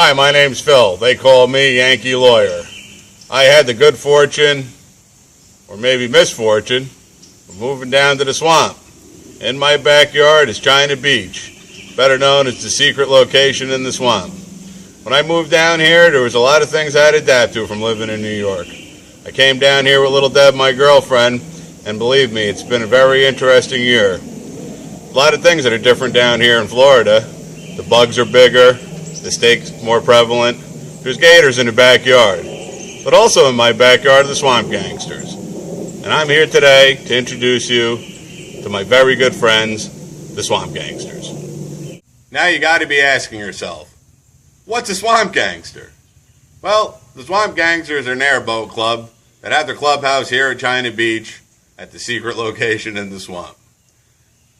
Hi, my name's Phil. They call me Yankee Lawyer. I had the good fortune, or maybe misfortune, of moving down to the swamp. In my backyard is China Beach, better known as the secret location in the swamp. When I moved down here, there was a lot of things I had to adapt to from living in New York. I came down here with Little Deb, my girlfriend, and believe me, it's been a very interesting year. A lot of things that are different down here in Florida. The bugs are bigger, the steak's more prevalent. There's gators in the backyard. But also in my backyard are the Swamp Gangsters. And I'm here today to introduce you to my very good friends, the Swamp Gangsters. Now you got to be asking yourself, what's a Swamp Gangster? Well, the Swamp Gangsters are an airboat club that have their clubhouse here at China Beach at the secret location in the swamp.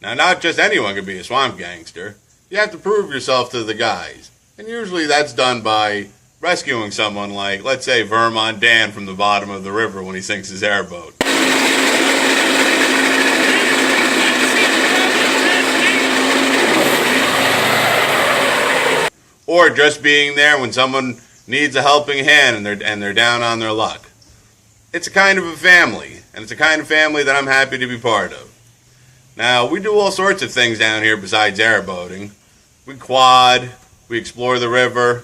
Now, not just anyone can be a Swamp Gangster. You have to prove yourself to the guys. And usually that's done by rescuing someone like, let's say, Vermont Dan from the bottom of the river when he sinks his airboat. Or just being there when someone needs a helping hand and they're down on their luck. It's a kind of a family, and it's a kind of family that I'm happy to be part of. Now, we do all sorts of things down here besides airboating. We quad, we explore the river,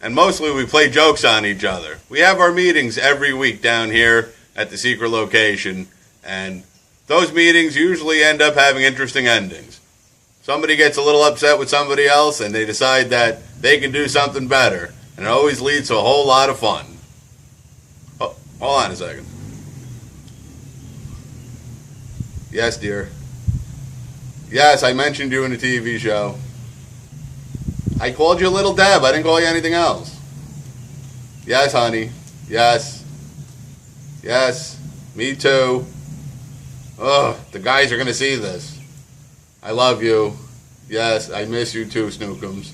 and mostly we play jokes on each other. We have our meetings every week down here at the secret location, and those meetings usually end up having interesting endings. Somebody gets a little upset with somebody else, and they decide that they can do something better, and it always leads to a whole lot of fun. Oh, hold on a second. Yes, dear. Yes, I mentioned you in a TV show. I called you Little Deb. I didn't call you anything else. Yes, honey. Yes. Yes. Me too. Ugh, the guys are going to see this. I love you. Yes, I miss you too, Snookums.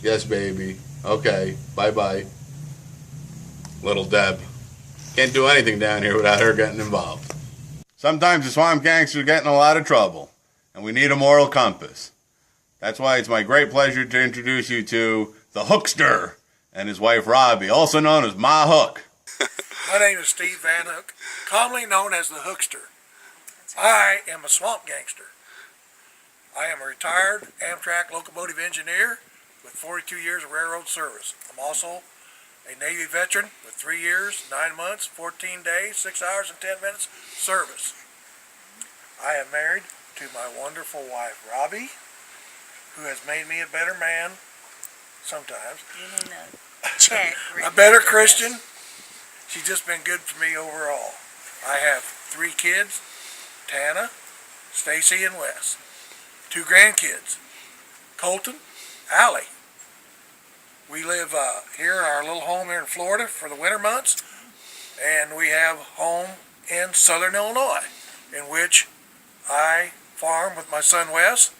Yes, baby. Okay, bye-bye. Little Deb. Can't do anything down here without her getting involved. Sometimes the Swamp Gangsters get in a lot of trouble, and we need a moral compass. That's why it's my great pleasure to introduce you to the Hookster and his wife Robbie, also known as Ma Hook. My name is Steve Van Hook, commonly known as the Hookster. I am a swamp gangster. I am a retired Amtrak locomotive engineer with 42 years of railroad service. I'm also a Navy veteran with 3 years, 9 months, 14 days, 6 hours, and 10 minutes service. I am married to my wonderful wife, Robbie, who has made me a better man sometimes. You need a check. A better Christian. She's just been good for me overall. I have 3 kids, Tana, Stacy, and Wes. 2 grandkids, Colton, Allie. We live here in our little home here in Florida for the winter months, and we have home in southern Illinois, in which I farm with my son Wes.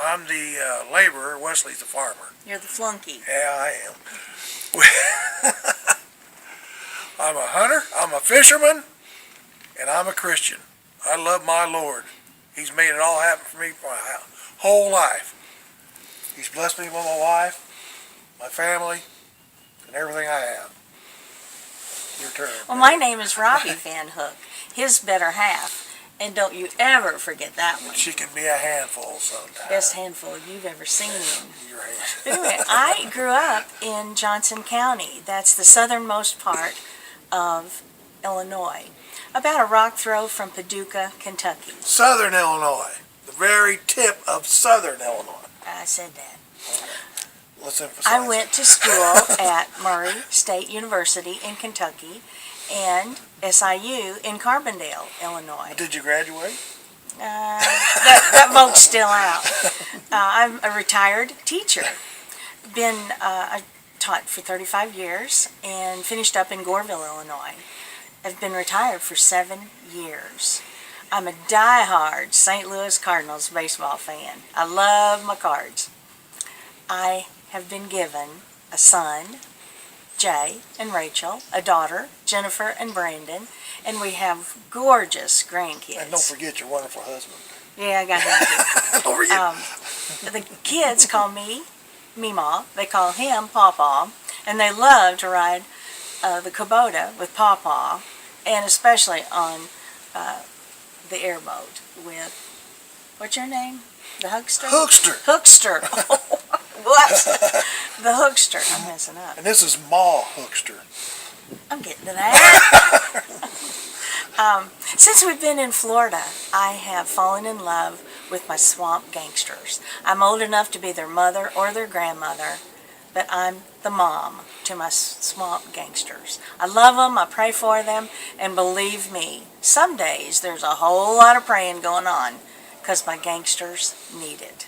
I'm the laborer, Wesley's the farmer. You're the flunky. Yeah, I am. I'm a hunter, I'm a fisherman, and I'm a Christian. I love my Lord. He's made it all happen for me for my whole life. He's blessed me with my wife, my family, and everything I have. Your turn. Well, my name is Robbie Van Hook, his better half. And don't you ever forget that one. She can be a handful sometimes. Best handful you've ever seen. You're right. But anyway, I grew up in Johnson County. That's the southernmost part of Illinois. About a rock throw from Paducah, Kentucky. Southern Illinois. The very tip of southern Illinois. I said that. Let's emphasize. I went to school at Murray State University in Kentucky and SIU in Carbondale, Illinois. Did you graduate? That vote's still out. I'm a retired teacher. I taught for 35 years and finished up in Goreville, Illinois. I've been retired for 7 years. I'm a die-hard St. Louis Cardinals baseball fan. I love my Cards. I have been given a son, Jay and Rachel, a daughter, Jennifer and Brandon, and we have gorgeous grandkids. And don't forget your wonderful husband. Yeah, I got him too. Don't forget. The kids call me Meemaw. They call him Pawpaw. And they love to ride the Kubota with Pawpaw, and especially on the airboat with, what's your name? The Hookster? Hookster. Hookster. What? The Hookster. I'm messing up. And this is Ma Hookster. I'm getting to that. Since we've been in Florida, I have fallen in love with my Swamp Gangsters. I'm old enough to be their mother or their grandmother, but I'm the mom to my Swamp Gangsters. I love them, I pray for them, and believe me, some days there's a whole lot of praying going on because my gangsters need it.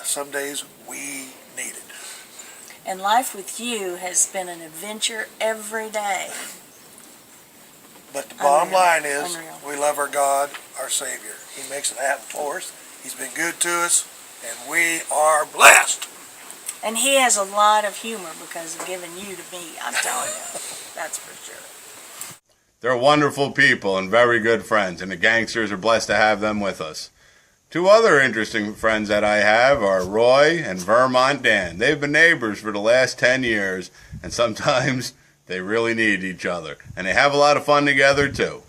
Some days we need it. And life with you has been an adventure every day. But the bottom line is, Unreal. we love our God, our Savior. He makes it happen for us. He's been good to us, and we are blessed. And he has a lot of humor because of giving you to me, I'm telling you. That's for sure. They're wonderful people and very good friends, and the Gangsters are blessed to have them with us. Two other interesting friends that I have are Roy and Vermont Dan. They've been neighbors for the last 10 years, and sometimes they really need each other. And they have a lot of fun together, too.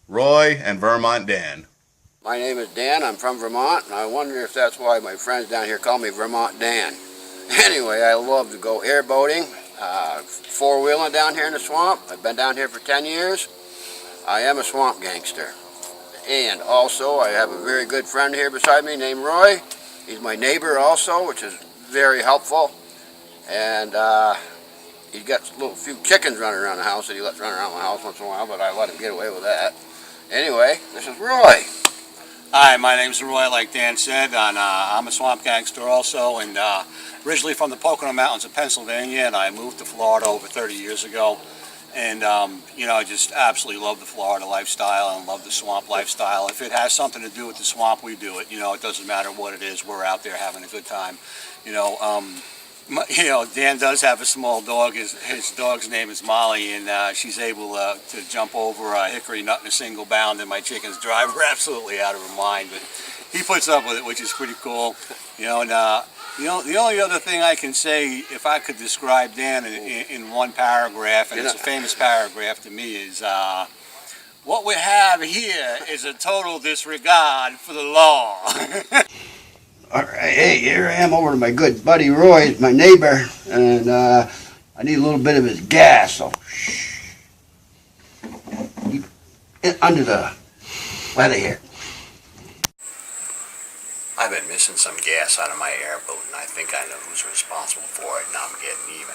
Roy and Vermont Dan. My name is Dan. I'm from Vermont, and I wonder if that's why my friends down here call me Vermont Dan. Anyway, I love to go airboating, four-wheeling down here in the swamp. I've been down here for 10 years. I am a swamp gangster. And also, I have a very good friend here beside me named Roy. He's my neighbor also, which is very helpful. And he's got a few chickens running around the house that he lets run around my house once in a while, but I let him get away with that. Anyway, this is Roy. Hi, my name's Roy, like Dan said, and I'm a swamp gangster also, and originally from the Pocono Mountains of Pennsylvania, and I moved to Florida over 30 years ago. And, I just absolutely love the Florida lifestyle and love the swamp lifestyle. If it has something to do with the swamp, we do it. It doesn't matter what it is. We're out there having a good time. Dan does have a small dog. His dog's name is Molly, and she's able to jump over a hickory nut in a single bound, and my chickens drive her absolutely out of her mind. But he puts up with it, which is pretty cool. The only other thing I can say, if I could describe Dan in one paragraph, and it's a famous paragraph to me, is what we have here is a total disregard for the law. All right, hey, here I am over to my good buddy Roy, my neighbor, and I need a little bit of his gas, so shh. Under the ladder here. I've been missing some gas out of my airboat, and I think I know who's responsible for it, and I'm getting even.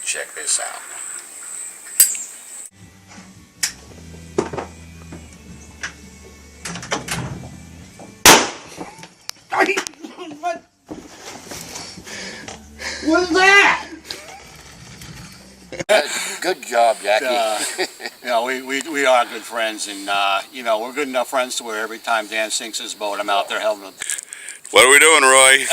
Check this out. What is that? Good job, Jackie. We are good friends, and we're good enough friends to where every time Dan sinks his boat, I'm out there helping him. What are we doing, Roy?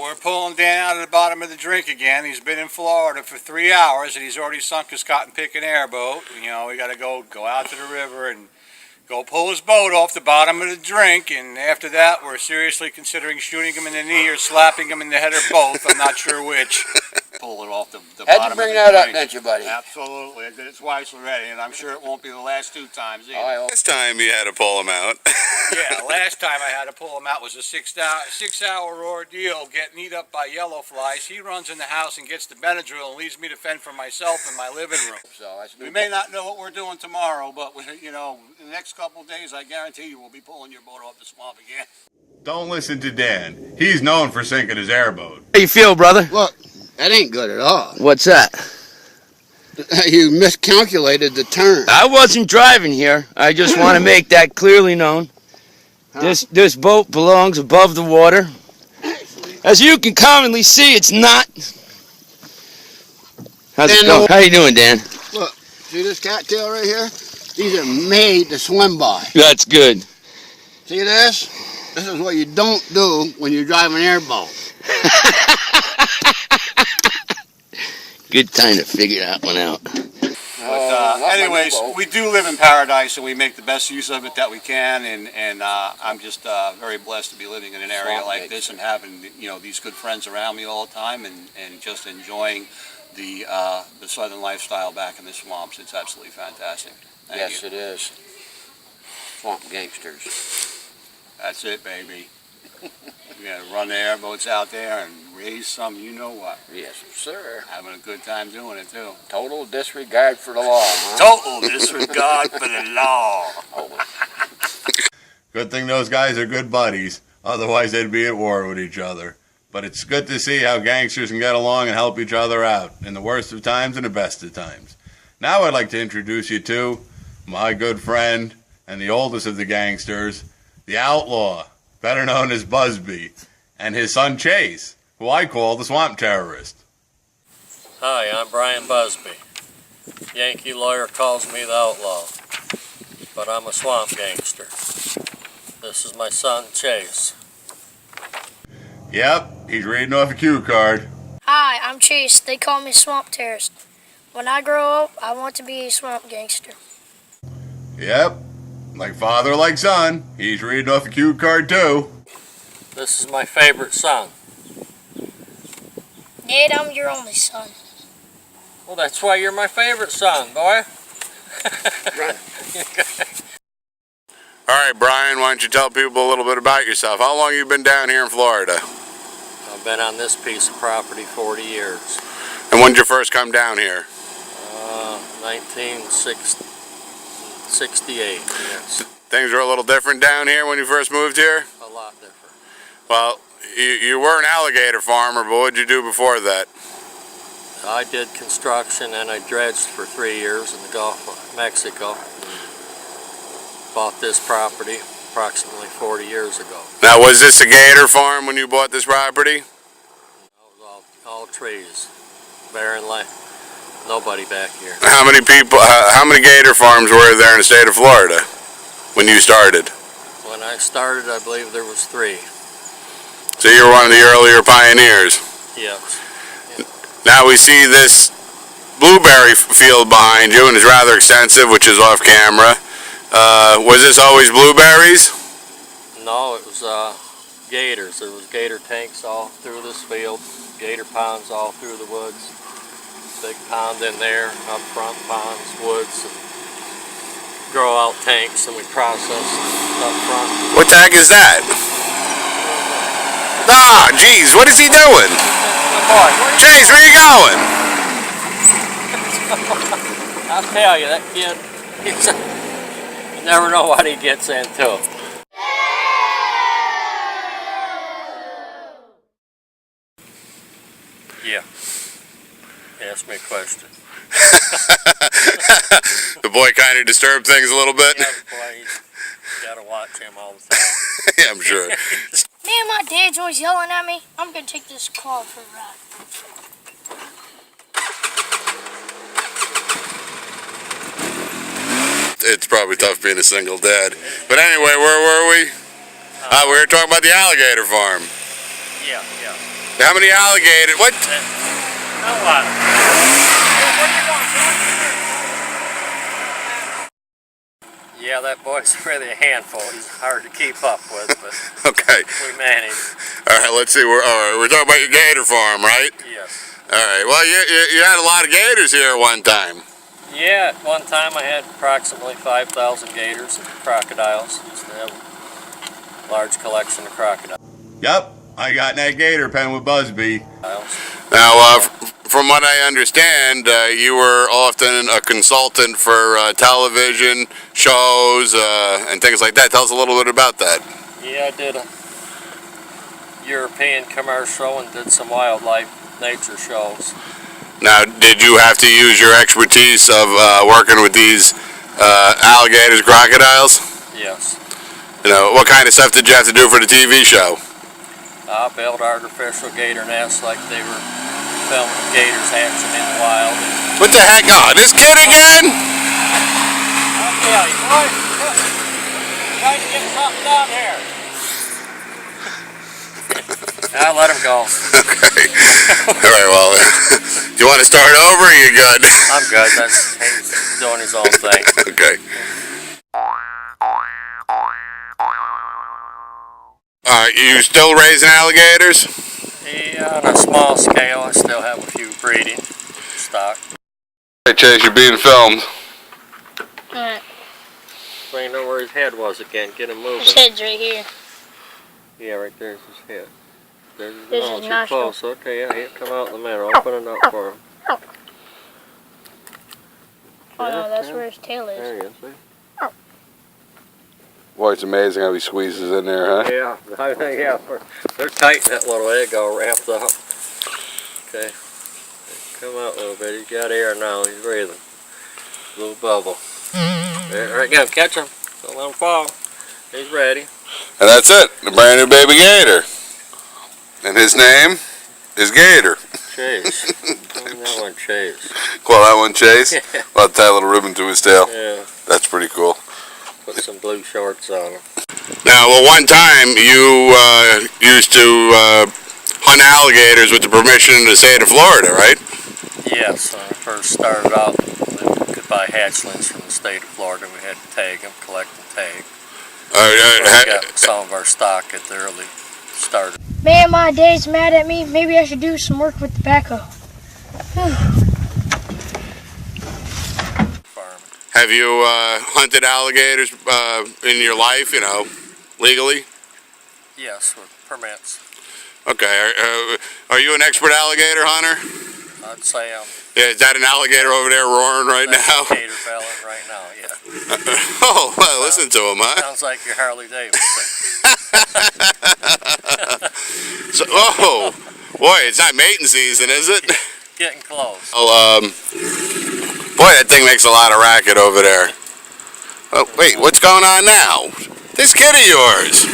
We're pulling Dan out of the bottom of the drink again. He's been in Florida for 3 hours, and he's already sunk his cotton picking airboat. We got to go out to the river and go pull his boat off the bottom of the drink, and after that, we're seriously considering shooting him in the knee or slapping him in the head or both. I'm not sure which. Pull it off the bottom Had to bring of the that up, drink. didn't you, buddy? Absolutely. I did it twice already, and I'm sure it won't be the last 2 times either. Last time you had to pull him out. Yeah, last time I had to pull him out was a 6-hour ordeal getting eat up by yellow flies. He runs in the house and gets the Benadryl and leaves me to fend for myself in my living room. So We may not know what we're doing tomorrow, but in the next couple of days, I guarantee you we'll be pulling your boat off the swamp again. Don't listen to Dan. He's known for sinking his airboat. How you feel, brother? Look, that ain't good at all. What's that? You miscalculated the turn. I wasn't driving here. I just want to make that clearly known. This boat belongs above the water. As you can commonly see, it's not. How's it going? How you doing, Dan? Look, see this cattail right here? These are made to swim by. That's good. See this? This is what you don't do when you drive an airboat. Good time to figure that one out. But not my anyways, new boat. we do live in paradise, and we make the best use of it that we can. And I'm just very blessed to be living in an area Swamp like Gangster. this and having these good friends around me all the time, and just enjoying the southern lifestyle back in the swamps. It's absolutely fantastic. Thank Yes, you. it is. Swamp Gangsters. That's it, baby. We gotta run the airboats out there and raise some, you know what. Yes, sir. Having a good time doing it too. Total disregard for the law, huh? Total disregard for the law. Oh, Good thing those guys are good buddies. Otherwise, they'd be at war with each other. But it's good to see how gangsters can get along and help each other out in the worst of times and the best of times. Now I'd like to introduce you to my good friend and the oldest of the gangsters, the Outlaw, better known as Busby, and his son Chase, who I call the Swamp Terrorist. Hi, I'm Brian Busby. Yankee lawyer calls me the Outlaw, but I'm a Swamp Gangster. This is my son Chase. Yep, he's reading off a cue card. Hi, I'm Chase. They call me Swamp Terrorist. When I grow up, I want to be a swamp gangster. Yep, like father, like son, he's reading off a cue card too. This is my favorite son. Dad, I'm your only son. Well, that's why you're my favorite son, boy. All right, Brian, why don't you tell people a little bit about yourself? How long have you been down here in Florida? I've been on this piece of property 40 years. And when did you first come down here? 1968, yes. Things were a little different down here when you first moved here? A lot different. Well, you were an alligator farmer, but what did you do before that? I did construction and I dredged for 3 years in the Gulf of Mexico. Bought this property approximately 40 years ago. Now, was this a gator farm when you bought this property? It was all trees, barren land. Nobody back here. How many people, how many gator farms were there in the state of Florida when you started? When I started, I believe there was 3. So you were one of the earlier pioneers. Yes. Now we see this blueberry field behind you, and it's rather extensive, which is off camera. Was this always blueberries? No, it was gators. There was gator tanks all through this field, gator ponds all through the woods. Big pond in there, up front ponds, woods, and grow out tanks, and we process up front. What the heck is that? Ah, geez, what is he doing? Chase, where you going? I'll tell you, that kid, you never know what he gets into. Yeah. Ask me a question. The boy kind of disturbed things a little bit. Yeah, boy, you gotta watch him all the time. Yeah, I'm sure. Man, my dad's always yelling at me. I'm gonna take this car for a ride. It's probably tough being a single dad. But anyway, where were we? We were talking about the alligator farm. Yeah. How many alligators? What? Now what? Yeah, that boy's really a handful. He's hard to keep up with, but Okay. we manage. All right, let's see. All right, we're talking about your gator farm, right? Yes. All right. Well, you had a lot of gators here at one time. Yeah, at one time I had approximately 5,000 gators and crocodiles. Used to have a large collection of crocodiles. Yep, I got in that gator pen with Busby. Now, from what I understand, you were often a consultant for television shows and things like that. Tell us a little bit about that. Yeah, I did a European commercial and did some wildlife nature shows. Now, did you have to use your expertise of working with these alligators, crocodiles? Yes. You know, what kind of stuff did you have to do for the TV show? I built artificial gator nests like they were filming gators hatching in the wild. What the heck? Oh, this kid again? I'll tell you, boy, trying to get something down here. I'll let him go. Okay. All right, well, Do you want to start over or you good? I'm good. He's doing his own thing. Okay. You still raising alligators? Yeah, on a small scale, I still have a few breeding stock. Hey Chase, you're being filmed. Alright, So you know where his head was again. Get him moving. his head's right here. Yeah, right there's his head. There's his This nose. is You're nostril. close. Okay, yeah, he'll come out in the middle. Open it up for him. Oh no, that's where his tail is. There you go. See? Boy, it's amazing how he squeezes in there, huh? Yeah, yeah. They're tight in that little egg all wrapped up. Okay. Come out a little bit. He's got air now. He's breathing. Little bubble. There, right, go. Catch him. Don't let him fall. He's ready. And that's it, the brand new baby gator. And his name is Gator. Chase. That one Chase. Call that one Chase? Well, tie a little ribbon to his tail. Yeah. That's pretty cool. Put some blue shorts on him. Now, well, one time you used to hunt alligators with the permission of the state of Florida, right? Yes, when I first started out, we could buy hatchlings from the state of Florida. We had to tag them, collect and tag. We got some of our stock at the early start. Man, my dad's mad at me. Maybe I should do some work with the backhoe. Have you hunted alligators in your life, you know, legally? Yes, with permits. Okay. Are you an expert alligator hunter? I'd say I'm Yeah, is that an alligator over there roaring right now? Gator felon right now, yeah. Oh, well, listen to him, huh? Sounds like your Harley Davidson. So, oh, boy, it's not mating season, is it? Getting close. Oh, boy, that thing makes a lot of racket over there. Oh, wait, what's going on now? This kid of yours.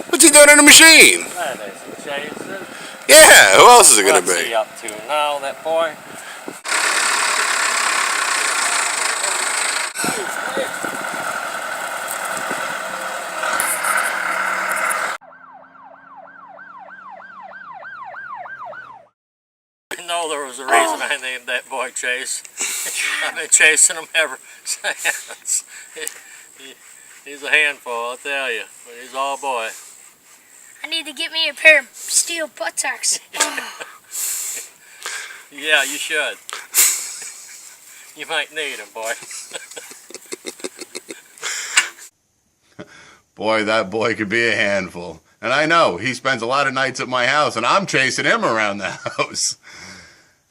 What's he doing in the machine? That isn't Chase. Yeah, who else is it going to What's be? he up to now, that boy? I know there was a reason I named that boy Chase. I've been chasing him ever since. He's a handful, I'll tell you, but he's all boy. I need to get me a pair of steel buttocks. Yeah, you should. You might need them, boy. Boy, that boy could be a handful. And I know, he spends a lot of nights at my house, and I'm chasing him around the house.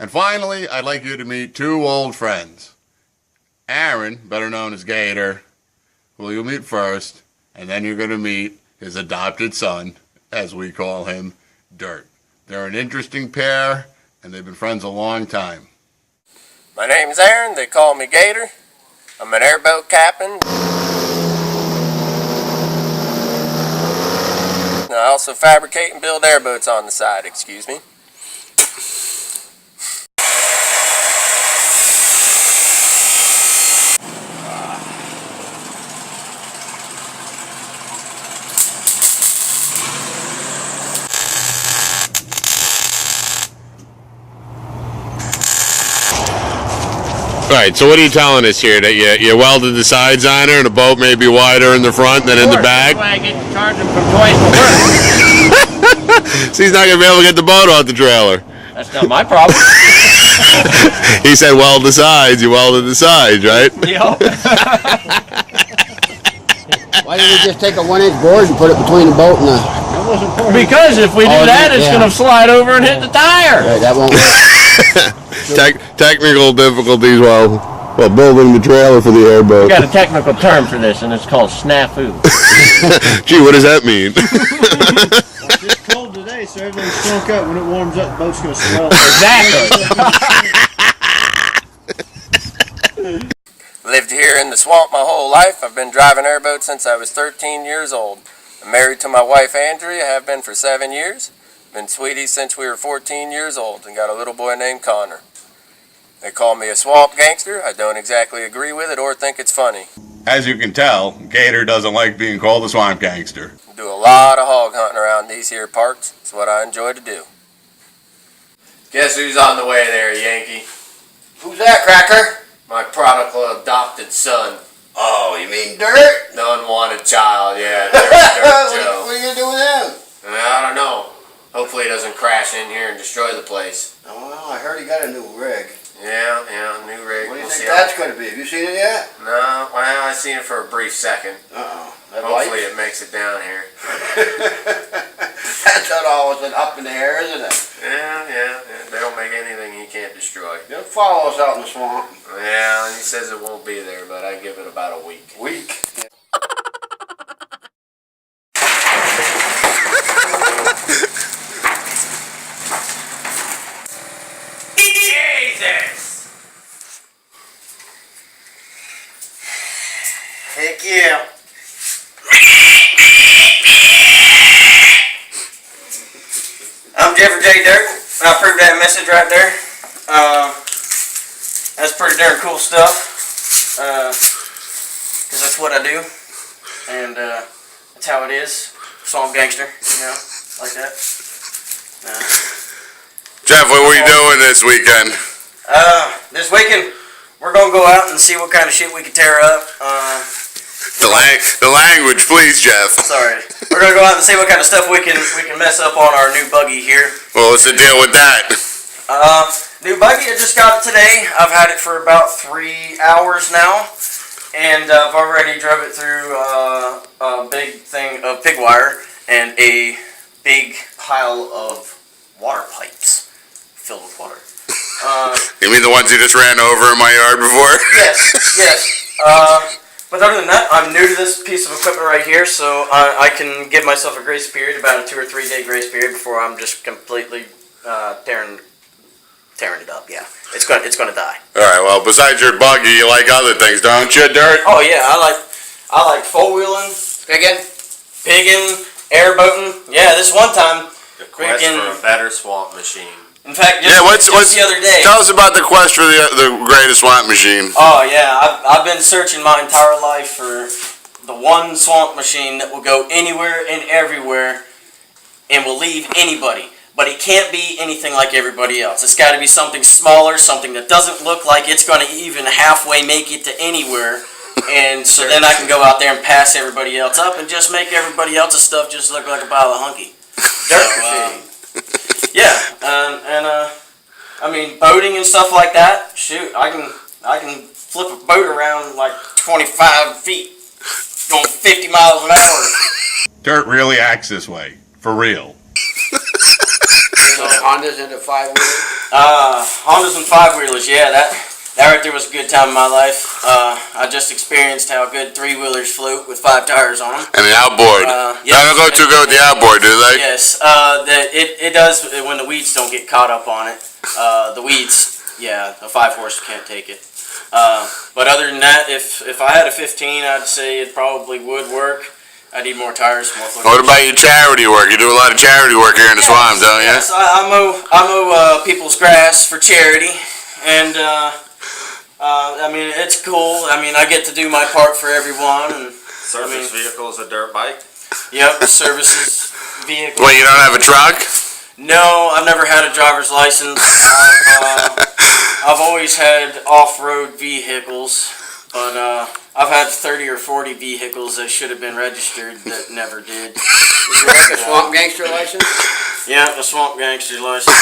And finally, I'd like you to meet two old friends. Aaron, better known as Gator, who you'll meet first, and then you're going to meet his adopted son, as we call him, Dirk. They're an interesting pair, and they've been friends a long time. My name's Aaron, they call me Gator. I'm an airboat captain. I also fabricate and build airboats on the side, excuse me. Right, so what are you telling us here? That you welded the sides on her and the boat may be wider in the front than in the back? That's why I get to charge him for twice the work. So he's not going to be able to get the boat off the trailer. That's not my problem. He said weld the sides, you welded the sides, right? Yep. Why didn't we just take a 1-inch board and put it between the boat and the... Because if we do that, it's going to slide over and hit the tire. Right, that won't work. Technical difficulties while building the trailer for the airboat. We got a technical term for this, and it's called snafu. Gee, what does that mean? It's cold today, so everything's shrunk up. When it warms up, the boat's going to swell. Exactly. Lived here in the swamp my whole life. I've been driving airboats since I was 13 years old. I'm married to my wife Andrea, have been for 7 years. Been sweeties since we were 14 years old and got a little boy named Connor. They call me a swamp gangster. I don't exactly agree with it or think it's funny. As you can tell, Gator doesn't like being called a swamp gangster. Do a lot of hog hunting around these here parks. It's what I enjoy to do. Guess who's on the way there, Yankee? Who's that, Cracker? My prodigal adopted son. Oh, you mean Dirt? The unwanted child, yeah. Dirt Joe. What are you gonna do with him? I don't know. Hopefully he doesn't crash in here and destroy the place. Oh, well, I heard he got a new rig. Yeah, new rig. What do you We'll think see that's how- going to be? Have you seen it yet? No, well, I seen it for a brief second. Uh-oh. Hopefully it makes it down here. That's not always an up in the air, isn't it? Yeah. They don't make anything he can't destroy. They'll follow us out in the swamp. Yeah, he says it won't be there, but I give it about a week. Week. Jesus! Heck yeah. I'm Jeffrey J. Dirk. I approved that message right there. That's pretty darn cool stuff. Because that's what I do. And that's how it is. Swamp Gangster, like that. Jeff, what were you doing this weekend? This weekend, we're going to go out and see what kind of shit we can tear up. The language, please, Jeff. Sorry. We're going to go out and see what kind of stuff we can mess up on our new buggy here. Well, what's the deal with that? New buggy, I just got it today. I've had it for about 3 hours now. And I've already drove it through a big thing of pig wire and a big pile of water pipes filled with water. You mean the ones you just ran over in my yard before? Yes. But other than that, I'm new to this piece of equipment right here, so I can give myself a grace period, about a 2 or 3 day grace period, before I'm just completely tearing it up. Yeah, it's gonna die. All right. Well, besides your buggy, you like other things, don't you, Dirt? Oh yeah, I like four wheeling, pigging, airboating. Yeah, this one time, The quest for a better swamp machine. in fact, What's the other day. Tell us about the quest for the greatest swamp machine. Oh yeah, I've been searching my entire life for the one swamp machine that will go anywhere and everywhere and will leave anybody. But it can't be anything like everybody else. It's got to be something smaller, something that doesn't look like it's going to even halfway make it to anywhere. And so then I can go out there and pass everybody else up and just make everybody else's stuff just look like a pile of hunky. I mean, boating and stuff like that. Shoot, I can flip a boat around like 25 feet, going 50 miles an hour. Dirt really acts this way, for real. So Hondas into 5-wheelers? Hondas and 5-wheelers, yeah, that right there was a good time in my life. I just experienced how good 3-wheelers float with 5 tires on them. And the outboard. They don't go too good with the outboard, do they? Yes, it does when the weeds don't get caught up on it. The weeds, yeah, a 5-horse can't take it. But other than that, if I had a 15, I'd say it probably would work. I need more tires, more fluid. What about your charity work? You do a lot of charity work here in the swamp, don't you? Yes, I mow people's grass for charity, and I mean, it's cool. I mean, I get to do my part for everyone. And Service vehicle is a dirt bike? Yep, services vehicle. Well, you don't have a truck? No, I've never had a driver's license. I've always had off-road vehicles, but I've had 30 or 40 vehicles that should have been registered that never did. Is there like a Swamp Gangster license? Yeah, a Swamp Gangster license.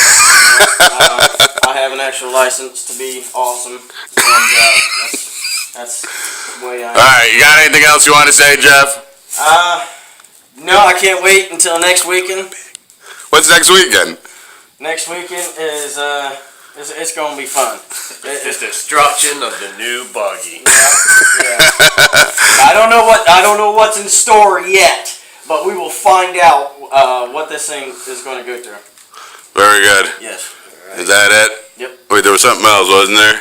I have an actual license to be awesome, and that's the way I am. Alright, you got anything else you want to say, Jeff? No, I can't wait until next weekend. What's next weekend? Next weekend is it's gonna be fun. It's destruction of the new buggy. Yeah. I don't know what's in store yet, but we will find out what this thing is going to go through. Very good. Yes. Is that it? Yep. Wait, there was something else, wasn't there?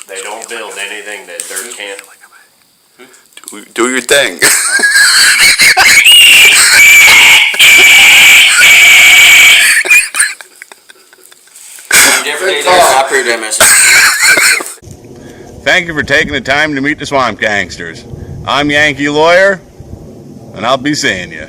They don't build anything that dirt can't. Do your thing. I approve that message. Thank you for taking the time to meet the Swamp Gangsters. I'm Yankee Lawyer, and I'll be seeing you.